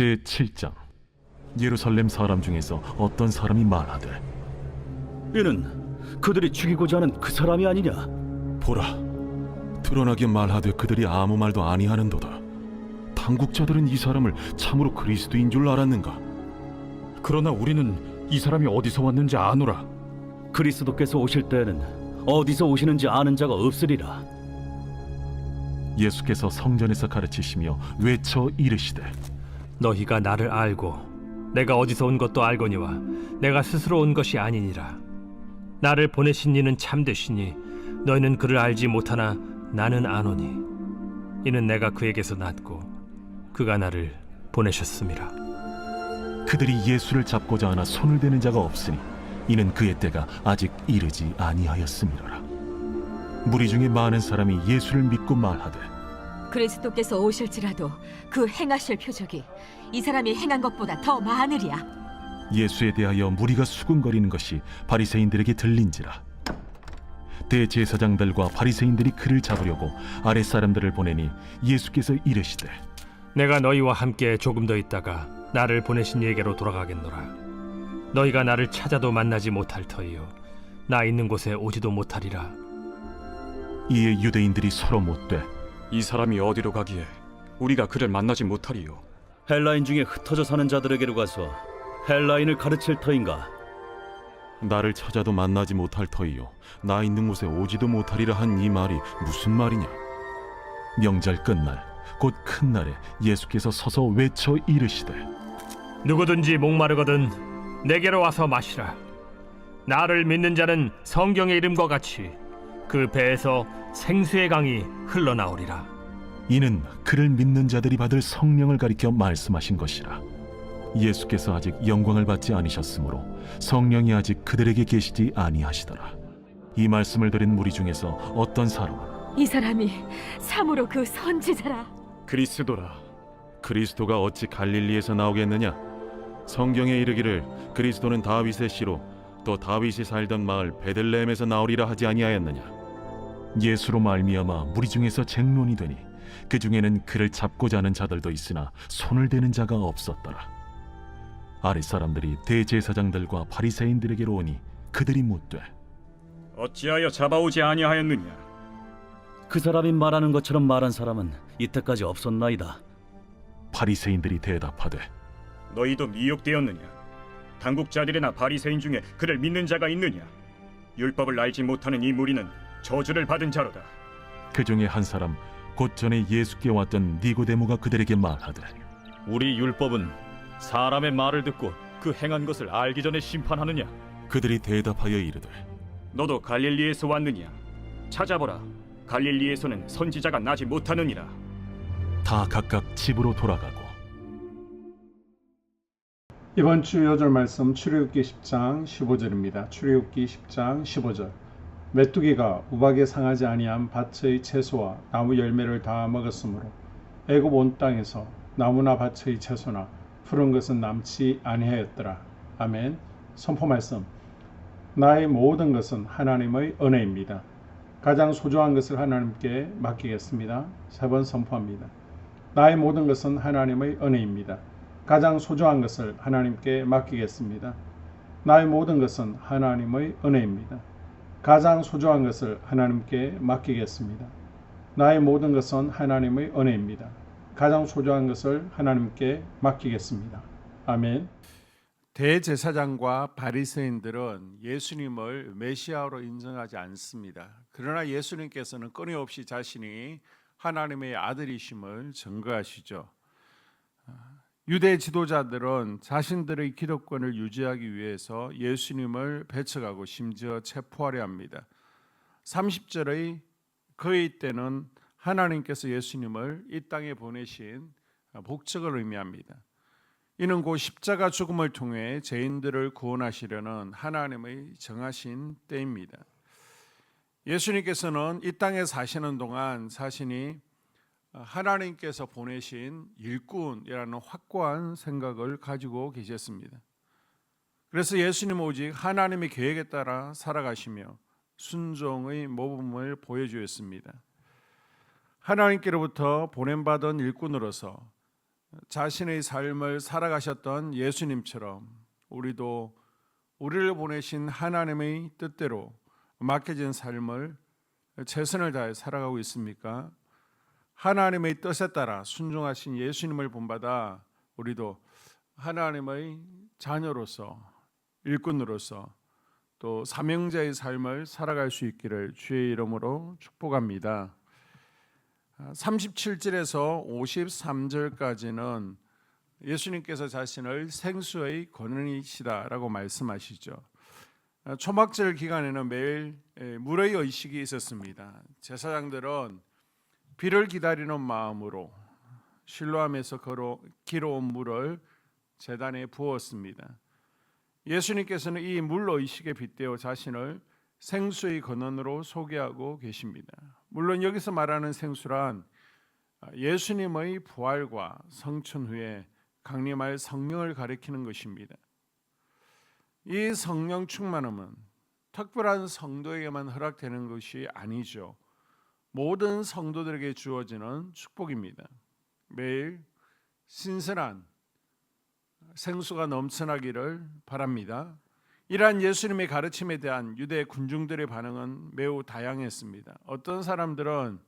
제7장. 예루살렘 사람 중에서 어떤 사람이 말하되, 이는 그들이 죽이고자 하는 그 사람이 아니냐? 보라, 드러나게 말하되 그들이 아무 말도 아니하는도다. 당국자들은 이 사람을 참으로 그리스도인 줄 알았는가? 그러나 우리는 이 사람이 어디서 왔는지 아노라. 그리스도께서 오실 때에는 어디서 오시는지 아는 자가 없으리라. 예수께서 성전에서 가르치시며 외쳐 이르시되, 너희가 나를 알고 내가 어디서 온 것도 알거니와 내가 스스로 온 것이 아니니라. 나를 보내신 이는 참되시니 너희는 그를 알지 못하나 나는 아노니 이는 내가 그에게서 났고 그가 나를 보내셨음이라. 그들이 예수를 잡고자 하나 손을 대는 자가 없으니 이는 그의 때가 아직 이르지 아니하였음이라. 무리 중에 많은 사람이 예수를 믿고 말하되, 그리스도께서 오실지라도 그 행하실 표적이 이 사람이 행한 것보다 더 많으리야. 예수에 대하여 무리가 수군거리는 것이 바리새인들에게 들린지라. 대제사장들과 바리새인들이 그를 잡으려고 아랫 사람들을 보내니 예수께서 이르시되, 내가 너희와 함께 조금 더 있다가 나를 보내신 이에게로 돌아가겠노라. 너희가 나를 찾아도 만나지 못할 터이요 나 있는 곳에 오지도 못하리라. 이에 유대인들이 서로 묻되, 이 사람이 어디로 가기에 우리가 그를 만나지 못하리요? 헬라인 중에 흩어져 사는 자들에게로 가서 헬라인을 가르칠 터인가? 나를 찾아도 만나지 못할 터이요 나 있는 곳에 오지도 못하리라 한 이 말이 무슨 말이냐? 명절 끝날 곧 큰 날에 예수께서 서서 외쳐 이르시되, 누구든지 목마르거든 내게로 와서 마시라. 나를 믿는 자는 성경의 이름과 같이 그 배에서 생수의 강이 흘러나오리라. 이는 그를 믿는 자들이 받을 성령을 가리켜 말씀하신 것이라. 예수께서 아직 영광을 받지 않으셨으므로 성령이 아직 그들에게 계시지 아니하시더라. 이 말씀을 들은 무리 중에서 어떤 사람은, 이 사람이 참으로 그 선지자라. 그리스도라. 그리스도가 어찌 갈릴리에서 나오겠느냐? 성경에 이르기를 그리스도는 다윗의 씨로 또 다윗이 살던 마을 베들레헴에서 나오리라 하지 아니하였느냐? 예수로 말미암아 무리 중에서 쟁론이 되니 그 중에는 그를 잡고자 하는 자들도 있으나 손을 대는 자가 없었더라. 아랫 사람들이 대제사장들과 바리새인들에게로 오니 그들이 묻되, 어찌하여 잡아오지 아니하였느냐? 그 사람이 말하는 것처럼 말한 사람은 이때까지 없었나이다. 바리새인들이 대답하되, 너희도 미혹되었느냐? 당국자들이나 바리새인 중에 그를 믿는 자가 있느냐? 율법을 알지 못하는 이 무리는 저주를 받은 자로다. 그 중에 한 사람 곧 전에 예수께 왔던 니고데모가 그들에게 말하되, 우리 율법은 사람의 말을 듣고 그 행한 것을 알기 전에 심판하느냐? 그들이 대답하여 이르되, 너도 갈릴리에서 왔느냐? 찾아보라. 갈릴리에서는 선지자가 나지 못하느니라. 다 각각 집으로 돌아가고. 이번 주 요절 말씀 출애굽기 10장 15절입니다. 출애굽기 10장 15절. 메뚜기가 우박에 상하지 아니한 밭의 채소와 나무 열매를 다 먹었으므로 애굽 온 땅에서 나무나 밭의 채소나 푸른 것은 남지 아니하였더라. 아멘. 선포 말씀. 나의 모든 것은 하나님의 은혜입니다. 가장 소중한 것을 하나님께 맡기겠습니다. 세 번 선포합니다. 나의 모든 것은 하나님의 은혜입니다. 가장 소중한 것을 하나님께 맡기겠습니다. 나의 모든 것은 하나님의 은혜입니다. 가장 소중한 것을 하나님께 맡기겠습니다. 나의 모든 것은 하나님의 은혜입니다. 가장 소중한 것을 하나님께 맡기겠습니다. 아멘. 대제사장과 바리새인들은 예수님을 메시아로 인정하지 않습니다. 그러나 예수님께서는 끊임없이 자신이 하나님의 아들이심을 증거하시죠. 유대 지도자들은 자신들의 기득권을 유지하기 위해서 예수님을 배척하고 심지어 체포하려 합니다. 30절의 그의 때는 하나님께서 예수님을 이 땅에 보내신 목적을 의미합니다. 이는 곧 십자가 죽음을 통해 죄인들을 구원하시려는 하나님의 정하신 때입니다. 예수님께서는 이 땅에 사시는 동안 자신이 하나님께서 보내신 일꾼이라는 확고한 생각을 가지고 계셨습니다. 그래서 예수님은 오직 하나님의 계획에 따라 살아가시며 순종의 모범을 보여주었습니다. 하나님께로부터 보냄받은 일꾼으로서 자신의 삶을 살아가셨던 예수님처럼 우리도 우리를 보내신 하나님의 뜻대로 맡겨진 삶을 최선을 다해 살아가고 있습니까? 하나님의 뜻에 따라 순종하신 예수님을 본받아 우리도 하나님의 자녀로서, 일꾼으로서 또 사명자의 삶을 살아갈 수 있기를 주의 이름으로 축복합니다. 37절에서 53절까지는 예수님께서 자신을 생수의 권능이시다라고 말씀하시죠. 초막절 기간에는 매일 물의 의식이 있었습니다. 제사장들은 비를 기다리는 마음으로 실로암에서 길어온 물을 제단에 부었습니다. 예수님께서는 이 물 의식에 빗대어 자신을 생수의 근원으로 소개하고 계십니다. 물론 여기서 말하는 생수란 예수님의 부활과 성천 후에 강림할 성령을 가리키는 것입니다. 이 성령 충만함은 특별한 성도에게만 허락되는 것이 아니죠. 모든 성도들에게 주어지는 축복입니다. 매일 신선한 생수가 넘쳐나기를 바랍니다. 이러한 예수님의 가르침에 대한 유대 군중들의 반응은 매우 다양했습니다. 어떤 사람들은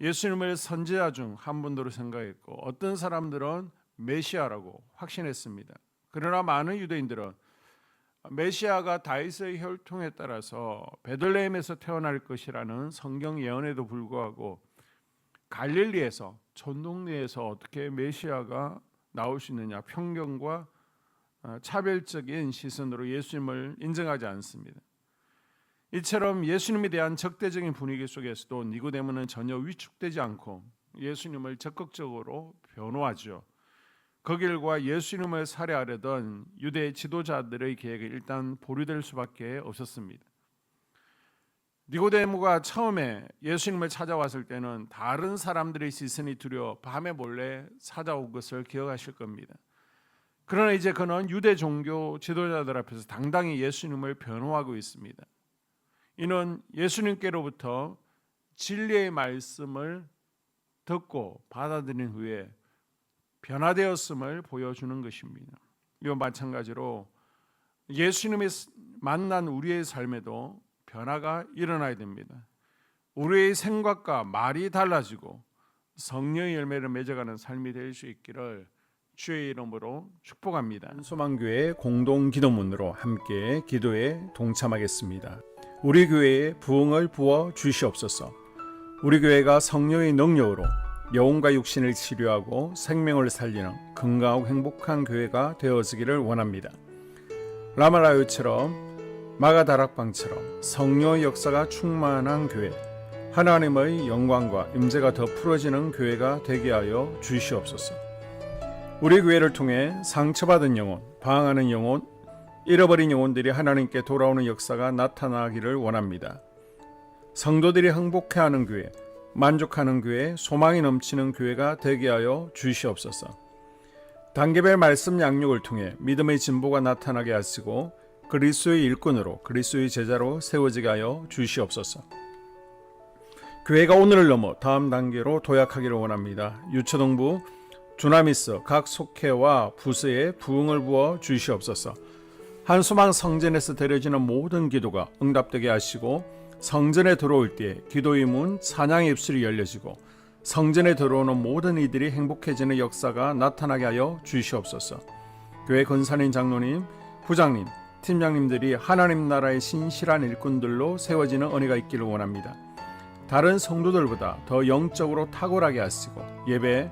예수님을 선지자 중 한 분으로 생각했고 어떤 사람들은 메시아라고 확신했습니다. 그러나 많은 유대인들은 메시아가 다윗의 혈통에 따라서 베들레헴에서 태어날 것이라는 성경 예언에도 불구하고 갈릴리에서 촌동네에서 어떻게 메시아가 나올 수 있느냐, 편견과 차별적인 시선으로 예수님을 인정하지 않습니다. 이처럼 예수님에 대한 적대적인 분위기 속에서도 니고데모는 전혀 위축되지 않고 예수님을 적극적으로 변호하죠. 그 길과 예수님을 살해하려던 유대 지도자들의 계획이 일단 보류될 수밖에 없었습니다. 니고데모가 처음에 예수님을 찾아왔을 때는 다른 사람들의 시선이 두려워 밤에 몰래 찾아온 것을 기억하실 겁니다. 그러나 이제 그는 유대 종교 지도자들 앞에서 당당히 예수님을 변호하고 있습니다. 이는 예수님께로부터 진리의 말씀을 듣고 받아들인 후에 변화되었음을 보여주는 것입니다. 이와 마찬가지로 예수님이 만난 우리의 삶에도 변화가 일어나야 됩니다. 우리의 생각과 말이 달라지고 성령의 열매를 맺어가는 삶이 될 수 있기를 주의 이름으로 축복합니다. 소망교회 공동 기도문으로 함께 기도에 동참하겠습니다. 우리 교회에 부흥을 부어 주시옵소서. 우리 교회가 성령의 능력으로 영혼과 육신을 치료하고 생명을 살리는 건강하고 행복한 교회가 되어지기를 원합니다. 라말라요처럼 마가다락방처럼 성령의 역사가 충만한 교회, 하나님의 영광과 임재가 더 풀어지는 교회가 되게 하여 주시옵소서. 우리 교회를 통해 상처받은 영혼, 방황하는 영혼, 잃어버린 영혼들이 하나님께 돌아오는 역사가 나타나기를 원합니다. 성도들이 행복해하는 교회, 만족하는 교회, 소망이 넘치는 교회가 되게 하여 주시옵소서. 단계별 말씀 양육을 통해 믿음의 진보가 나타나게 하시고 그리스도의 일꾼으로 그리스도의 제자로 세워지게 하여 주시옵소서. 교회가 오늘을 넘어 다음 단계로 도약하기를 원합니다. 유초동부 주나미스 각 속회와 부서에 부흥을 부어 주시옵소서. 한소망 성전에서 드려지는 모든 기도가 응답되게 하시고 성전에 들어올 때 기도의 문, 찬양의 입술이 열려지고 성전에 들어오는 모든 이들이 행복해지는 역사가 나타나게 하여 주시옵소서. 교회 권사님, 장로님, 부장님, 팀장님들이 하나님 나라의 신실한 일꾼들로 세워지는 은혜가 있기를 원합니다. 다른 성도들보다 더 영적으로 탁월하게 하시고 예배,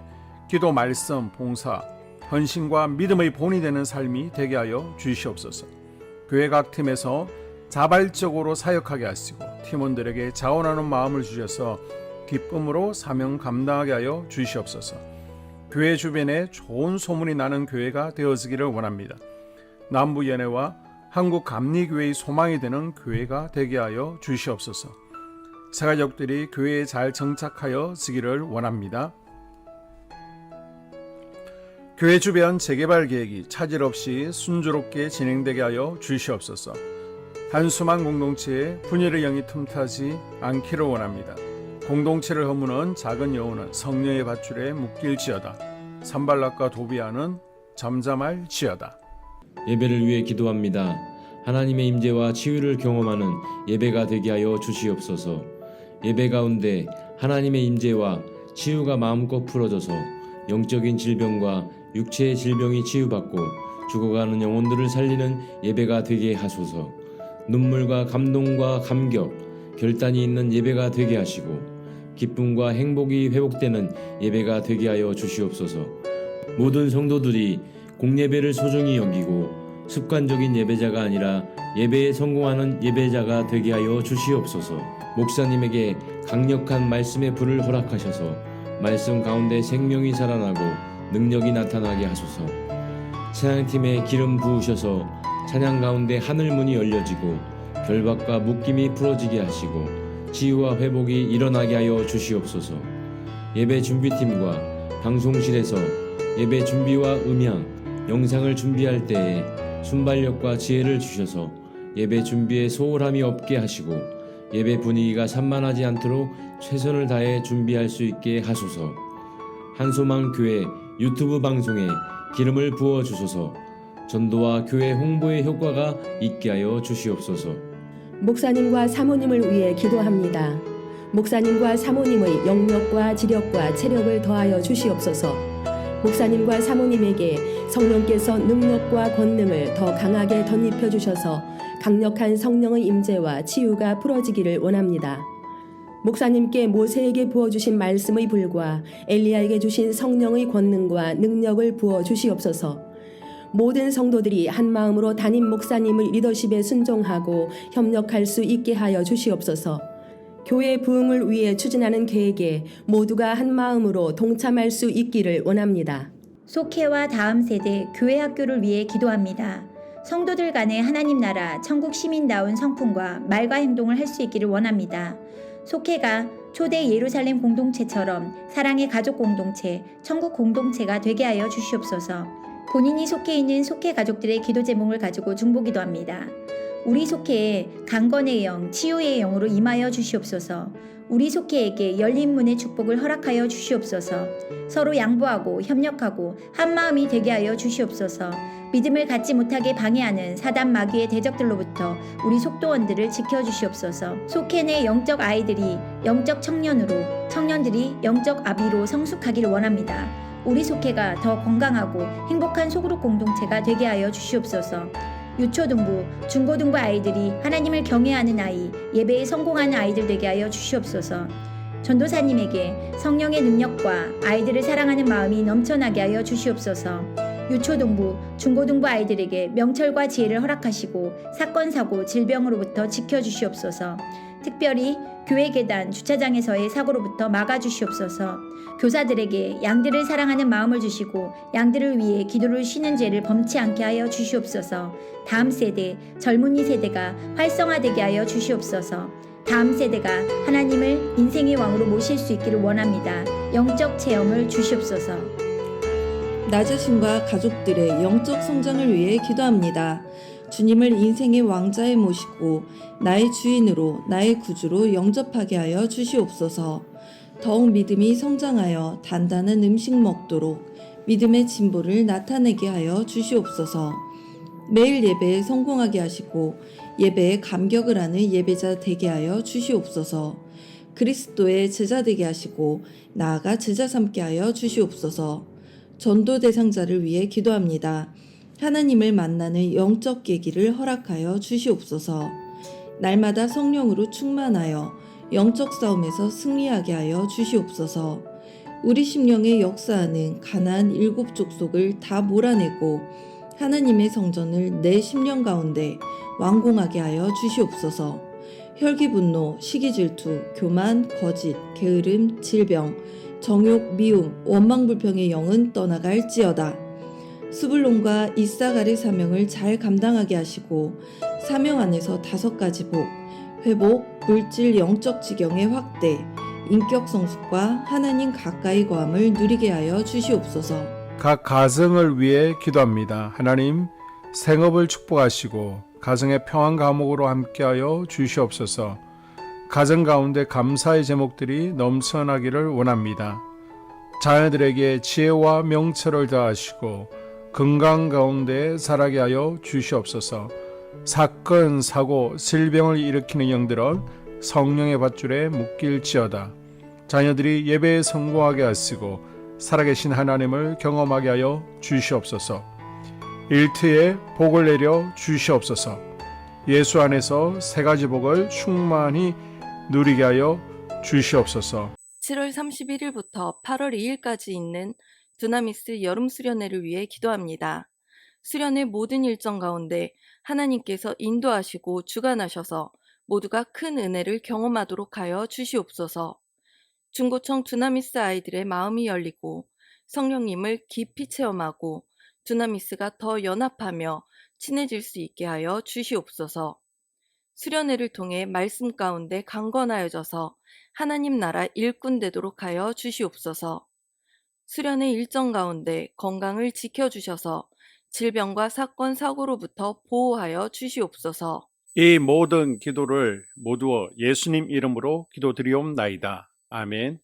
기도, 말씀, 봉사, 헌신과 믿음의 본이 되는 삶이 되게 하여 주시옵소서. 교회 각 팀에서 자발적으로 사역하게 하시고 팀원들에게 자원하는 마음을 주셔서 기쁨으로 사명 감당하게 하여 주시옵소서. 교회 주변에 좋은 소문이 나는 교회가 되어지기를 원합니다. 남부연회와 한국감리교회의 소망이 되는 교회가 되게 하여 주시옵소서. 새가족들이 교회에 잘 정착하여 지기를 원합니다. 교회 주변 재개발 계획이 차질 없이 순조롭게 진행되게 하여 주시옵소서. 한수만 공동체에 분열의 영이 틈타지 않기를 원합니다. 공동체를 허무는 작은 여우는 성령의 밧줄에 묶일지어다. 산발락과 도비아는 잠잠할지어다. 예배를 위해 기도합니다. 하나님의 임재와 치유를 경험하는 예배가 되게 하여 주시옵소서. 예배 가운데 하나님의 임재와 치유가 마음껏 풀어져서 영적인 질병과 육체의 질병이 치유받고 죽어가는 영혼들을 살리는 예배가 되게 하소서. 눈물과 감동과 감격, 결단이 있는 예배가 되게 하시고 기쁨과 행복이 회복되는 예배가 되게 하여 주시옵소서. 모든 성도들이 공예배를 소중히 여기고 습관적인 예배자가 아니라 예배에 성공하는 예배자가 되게 하여 주시옵소서. 목사님에게 강력한 말씀의 불을 허락하셔서 말씀 가운데 생명이 살아나고 능력이 나타나게 하소서. 찬양팀에 기름 부으셔서 찬양 가운데 하늘문이 열려지고 결박과 묶임이 풀어지게 하시고 치유와 회복이 일어나게 하여 주시옵소서. 예배 준비팀과 방송실에서 예배 준비와 음향, 영상을 준비할 때에 순발력과 지혜를 주셔서 예배 준비에 소홀함이 없게 하시고 예배 분위기가 산만하지 않도록 최선을 다해 준비할 수 있게 하소서. 한소망 교회 유튜브 방송에 기름을 부어 주소서. 전도와 교회 홍보의 효과가 있게 하여 주시옵소서. 목사님과 사모님을 위해 기도합니다. 목사님과 사모님의 영력과 지력과 체력을 더하여 주시옵소서. 목사님과 사모님에게 성령께서 능력과 권능을 더 강하게 덧입혀 주셔서 강력한 성령의 임재와 치유가 풀어지기를 원합니다. 목사님께 모세에게 부어주신 말씀의 불과 엘리야에게 주신 성령의 권능과 능력을 부어 주시옵소서. 모든 성도들이 한 마음으로 담임 목사님의 리더십에 순종하고 협력할 수 있게 하여 주시옵소서. 교회 부흥을 위해 추진하는 계획에 모두가 한 마음으로 동참할 수 있기를 원합니다. 속회와 다음 세대 교회 학교를 위해 기도합니다. 성도들 간의 하나님 나라 천국 시민다운 성품과 말과 행동을 할 수 있기를 원합니다. 속회가 초대 예루살렘 공동체처럼 사랑의 가족 공동체, 천국 공동체가 되게 하여 주시옵소서. 본인이 속해 있는 속회 가족들의 기도 제목을 가지고 중보기도합니다. 우리 속회에 강건의 영, 치유의 영으로 임하여 주시옵소서. 우리 속회에게 열린 문의 축복을 허락하여 주시옵소서. 서로 양보하고 협력하고 한마음이 되게 하여 주시옵소서. 믿음을 갖지 못하게 방해하는 사단 마귀의 대적들로부터 우리 속도원들을 지켜주시옵소서. 속회 내 영적 아이들이 영적 청년으로, 청년들이 영적 아비로 성숙하기를 원합니다. 우리 속회가 더 건강하고 행복한 소그룹 공동체가 되게 하여 주시옵소서. 유초등부, 중고등부 아이들이 하나님을 경외하는 아이, 예배에 성공하는 아이들 되게 하여 주시옵소서. 전도사님에게 성령의 능력과 아이들을 사랑하는 마음이 넘쳐나게 하여 주시옵소서. 유초등부, 중고등부 아이들에게 명철과 지혜를 허락하시고 사건, 사고, 질병으로부터 지켜주시옵소서. 특별히 교회 계단, 주차장에서의 사고로부터 막아주시옵소서. 교사들에게 양들을 사랑하는 마음을 주시고 양들을 위해 기도를 쉬는 죄를 범치 않게 하여 주시옵소서. 다음 세대, 젊은이 세대가 활성화되게 하여 주시옵소서. 다음 세대가 하나님을 인생의 왕으로 모실 수 있기를 원합니다. 영적 체험을 주시옵소서. 나 자신과 가족들의 영적 성장을 위해 기도합니다. 주님을 인생의 왕자에 모시고 나의 주인으로 나의 구주로 영접하게 하여 주시옵소서. 더욱 믿음이 성장하여 단단한 음식 먹도록 믿음의 진보를 나타내게 하여 주시옵소서. 매일 예배에 성공하게 하시고 예배에 감격을 하는 예배자 되게 하여 주시옵소서. 그리스도의 제자 되게 하시고 나아가 제자 삼게 하여 주시옵소서. 전도 대상자를 위해 기도합니다. 하나님을 만나는 영적 계기를 허락하여 주시옵소서. 날마다 성령으로 충만하여 영적 싸움에서 승리하게 하여 주시옵소서. 우리 심령에 역사하는 가나안 7 족속을 다 몰아내고 하나님의 성전을 내 심령 가운데 완공하게 하여 주시옵소서. 혈기 분노, 시기 질투, 교만, 거짓, 게으름, 질병, 정욕, 미움, 원망 불평의 영은 떠나갈지어다. 스불론과 이사갈의 사명을 잘 감당하게 하시고 사명 안에서 5가지 복, 회복, 물질 영적 지경의 확대, 인격 성숙과 하나님 가까이 거함을 누리게 하여 주시옵소서. 각 가정을 위해 기도합니다. 하나님, 생업을 축복하시고 가정의 평안 감옥으로 함께하여 주시옵소서. 가정 가운데 감사의 제목들이 넘쳐나기를 원합니다. 자녀들에게 지혜와 명철을 더하시고 건강 가운데 살아게 하여 주시옵소서. 사건, 사고, 질병을 일으키는 영들은 성령의 밧줄에 묶일지어다. 자녀들이 예배에 성공하게 하시고 살아계신 하나님을 경험하게 하여 주시옵소서. 일터에 복을 내려 주시옵소서. 예수 안에서 세 가지 복을 충만히 누리게 하여 주시옵소서. 7월 31일부터 8월 2일까지 있는 두나미스 여름 수련회를 위해 기도합니다. 수련회 모든 일정 가운데 하나님께서 인도하시고 주관하셔서 모두가 큰 은혜를 경험하도록 하여 주시옵소서. 중고청 두나미스 아이들의 마음이 열리고 성령님을 깊이 체험하고 두나미스가 더 연합하며 친해질 수 있게 하여 주시옵소서. 수련회를 통해 말씀 가운데 강건하여져서 하나님 나라 일꾼 되도록 하여 주시옵소서. 수련회 일정 가운데 건강을 지켜주셔서 질병과 사건, 사고로부터 보호하여 주시옵소서. 이 모든 기도를 모두 예수님 이름으로 기도드리옵나이다. 아멘.